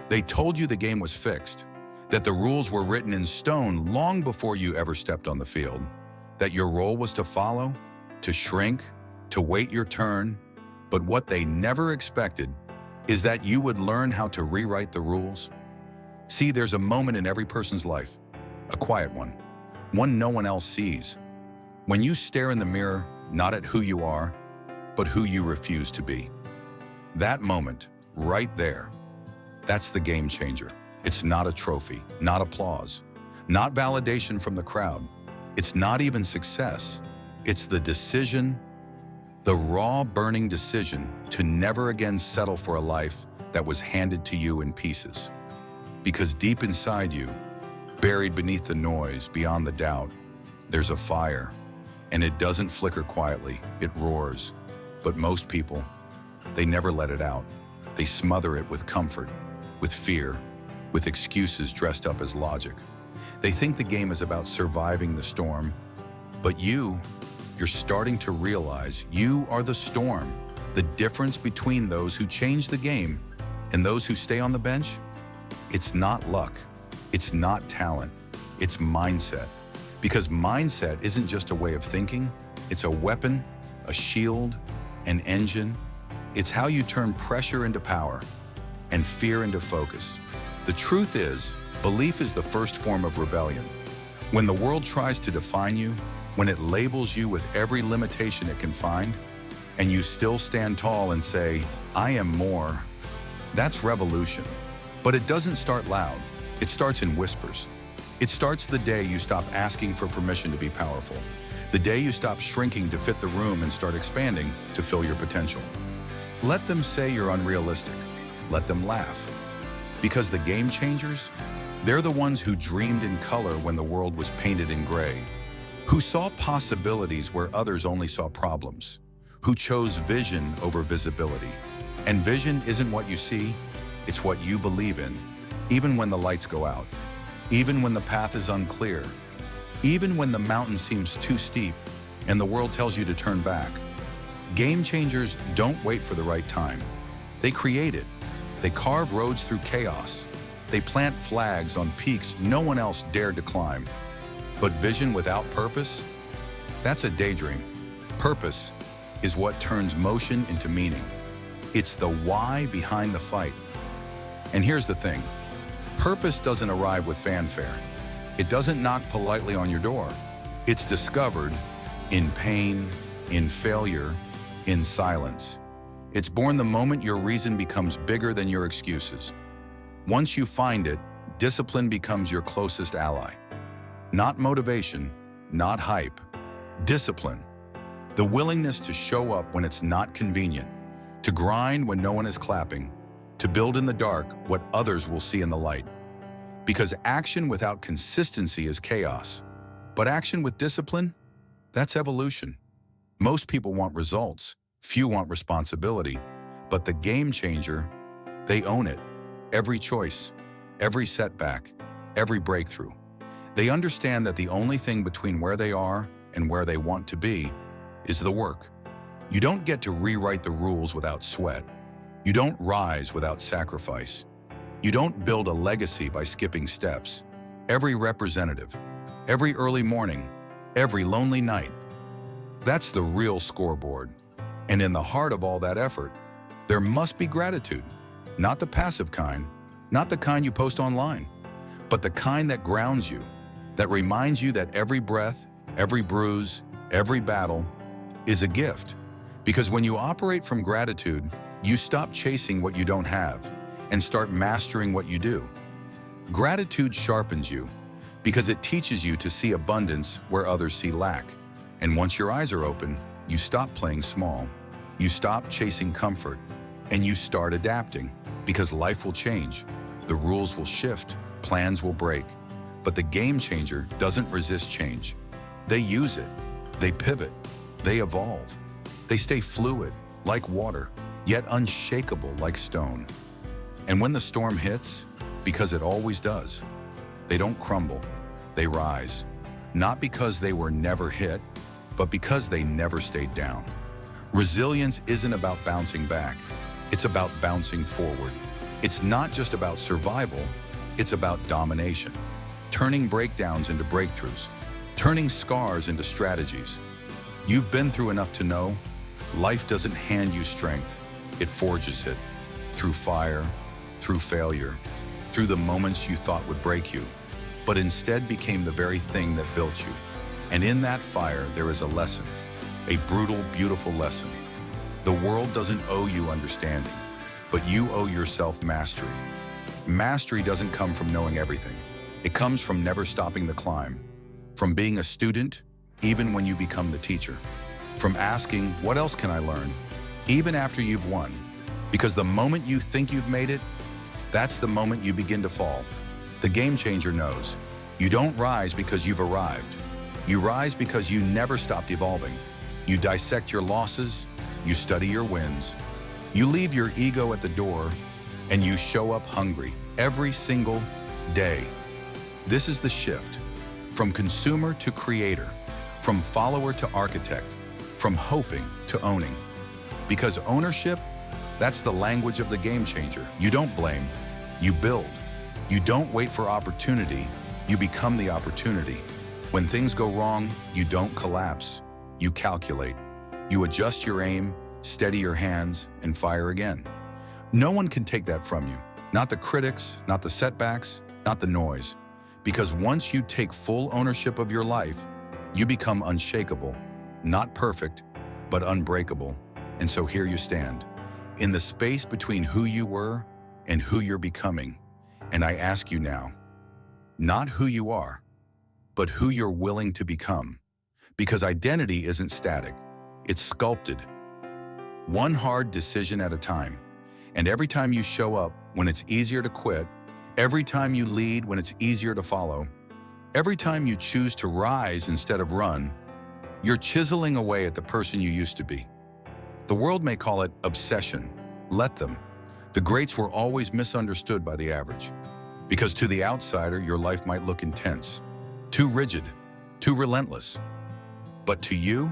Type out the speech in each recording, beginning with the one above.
They told you the game was fixed, that the rules were written in stone long before you ever stepped on the field, that your role was to follow, to shrink, to wait your turn. But what they never expected is that you would learn how to rewrite the rules. See, there's a moment in every person's life, a quiet one no one else sees, when you stare in the mirror, not at who you are, but who you refuse to be. That moment, right there, that's the game changer. It's not a trophy, not applause, not validation from the crowd. It's not even success. It's the decision, the raw, burning decision to never again settle for a life that was handed to you in pieces. Because deep inside you, buried beneath the noise, beyond the doubt, there's a fire. And it doesn't flicker quietly, it roars. But most people, they never let it out. They smother it with comfort, with fear, with excuses dressed up as logic. They think the game is about surviving the storm, but you're starting to realize you are the storm. The difference between those who change the game and those who stay on the bench, it's not luck, it's not talent, it's mindset. Because mindset isn't just a way of thinking, it's a weapon, a shield, an engine. It's how you turn pressure into power and fear into focus. The truth is, belief is the first form of rebellion. When the world tries to define you, when it labels you with every limitation it can find, and you still stand tall and say, I am more, that's revolution. But it doesn't start loud. It starts in whispers. It starts the day you stop asking for permission to be powerful. The day you stop shrinking to fit the room and start expanding to fill your potential. Let them say you're unrealistic. Let them laugh. Because the game changers, they're the ones who dreamed in color when the world was painted in gray, who saw possibilities where others only saw problems, who chose vision over visibility. And vision isn't what you see, it's what you believe in, even when the lights go out, even when the path is unclear, even when the mountain seems too steep and the world tells you to turn back. Game changers don't wait for the right time. They create it. They carve roads through chaos. They plant flags on peaks no one else dared to climb. But vision without purpose? That's a daydream. Purpose is what turns motion into meaning. It's the why behind the fight. And here's the thing. Purpose doesn't arrive with fanfare. It doesn't knock politely on your door. It's discovered in pain, in failure, in silence. It's born the moment your reason becomes bigger than your excuses. Once you find it, discipline becomes your closest ally. Not motivation, not hype. Discipline. The willingness to show up when it's not convenient, to grind when no one is clapping, to build in the dark what others will see in the light. Because action without consistency is chaos. But action with discipline, that's evolution. Most people want results. Few want responsibility. But the game changer, they own it. Every choice, every setback, every breakthrough. They understand that the only thing between where they are and where they want to be is the work. You don't get to rewrite the rules without sweat. You don't rise without sacrifice. You don't build a legacy by skipping steps. Every representative, every early morning, every lonely night. That's the real scoreboard. And in the heart of all that effort, there must be gratitude. Not the passive kind, not the kind you post online, but the kind that grounds you, that reminds you that every breath, every bruise, every battle is a gift. Because when you operate from gratitude, you stop chasing what you don't have and start mastering what you do. Gratitude sharpens you because it teaches you to see abundance where others see lack. And once your eyes are open, you stop playing small. You stop chasing comfort and you start adapting because life will change. The rules will shift, plans will break. But the game changer doesn't resist change. They use it, they pivot, they evolve. They stay fluid, like water, yet unshakable like stone. And when the storm hits, because it always does, they don't crumble, they rise. Not because they were never hit, but because they never stayed down. Resilience isn't about bouncing back, it's about bouncing forward. It's not just about survival, it's about domination. Turning breakdowns into breakthroughs, turning scars into strategies. You've been through enough to know life doesn't hand you strength, it forges it. Through fire, through failure, through the moments you thought would break you, but instead became the very thing that built you. And in that fire, there is a lesson, a brutal, beautiful lesson. The world doesn't owe you understanding, but you owe yourself mastery. Mastery doesn't come from knowing everything. It comes from never stopping the climb, from being a student, even when you become the teacher, from asking, what else can I learn, even after you've won? Because the moment you think you've made it, that's the moment you begin to fall. The game changer knows. You don't rise because you've arrived. You rise because you never stopped evolving. You dissect your losses, you study your wins, you leave your ego at the door, and you show up hungry every single day. This is the shift, from consumer to creator, from follower to architect, from hoping to owning. Because ownership, that's the language of the game changer. You don't blame, you build. You don't wait for opportunity, you become the opportunity. When things go wrong, you don't collapse, you calculate. You adjust your aim, steady your hands, and fire again. No one can take that from you. Not the critics, not the setbacks, not the noise. Because once you take full ownership of your life, you become unshakable, not perfect, but unbreakable. And so here you stand, in the space between who you were and who you're becoming. And I ask you now, not who you are, but who you're willing to become. Because identity isn't static, it's sculpted. One hard decision at a time. And every time you show up when it's easier to quit, every time you lead when it's easier to follow, every time you choose to rise instead of run, you're chiseling away at the person you used to be. The world may call it obsession. Let them. The greats were always misunderstood by the average. Because to the outsider, your life might look intense, too rigid, too relentless. But to you,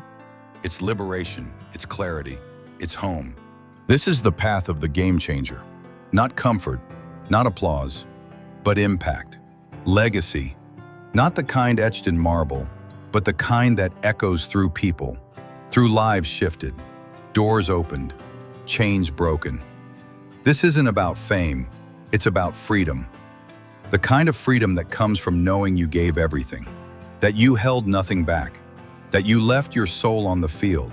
it's liberation, it's clarity, it's home. This is the path of the game changer. Not comfort, not applause, but impact, legacy. Not the kind etched in marble, but the kind that echoes through people, through lives shifted, doors opened, chains broken. This isn't about fame, it's about freedom. The kind of freedom that comes from knowing you gave everything, that you held nothing back, that you left your soul on the field.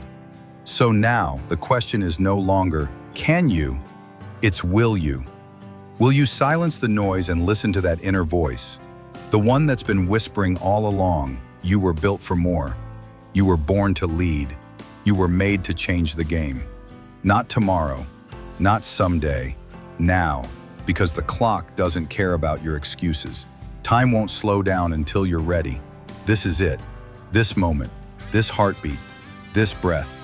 So now the question is no longer, can you? It's will you? Will you silence the noise and listen to that inner voice? The one that's been whispering all along, you were built for more. You were born to lead. You were made to change the game. Not tomorrow, not someday, now, because the clock doesn't care about your excuses. Time won't slow down until you're ready. This is it. This moment, this heartbeat, this breath.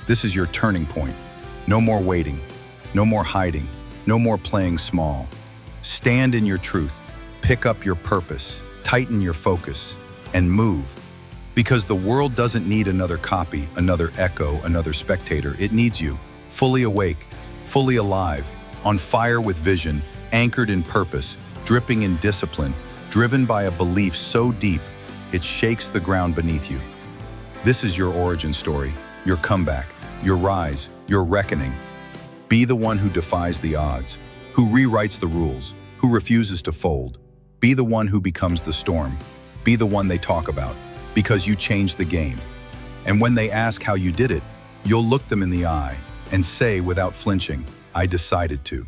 This is your turning point. No more waiting, no more hiding, no more playing small. Stand in your truth, pick up your purpose, tighten your focus, and move. Because the world doesn't need another copy, another echo, another spectator. It needs you, fully awake, fully alive, on fire with vision, anchored in purpose, dripping in discipline, driven by a belief so deep, it shakes the ground beneath you. This is your origin story, your comeback, your rise, your reckoning. Be the one who defies the odds, who rewrites the rules, who refuses to fold. Be the one who becomes the storm. Be the one they talk about, because you changed the game. And when they ask how you did it, you'll look them in the eye and say without flinching, I decided to.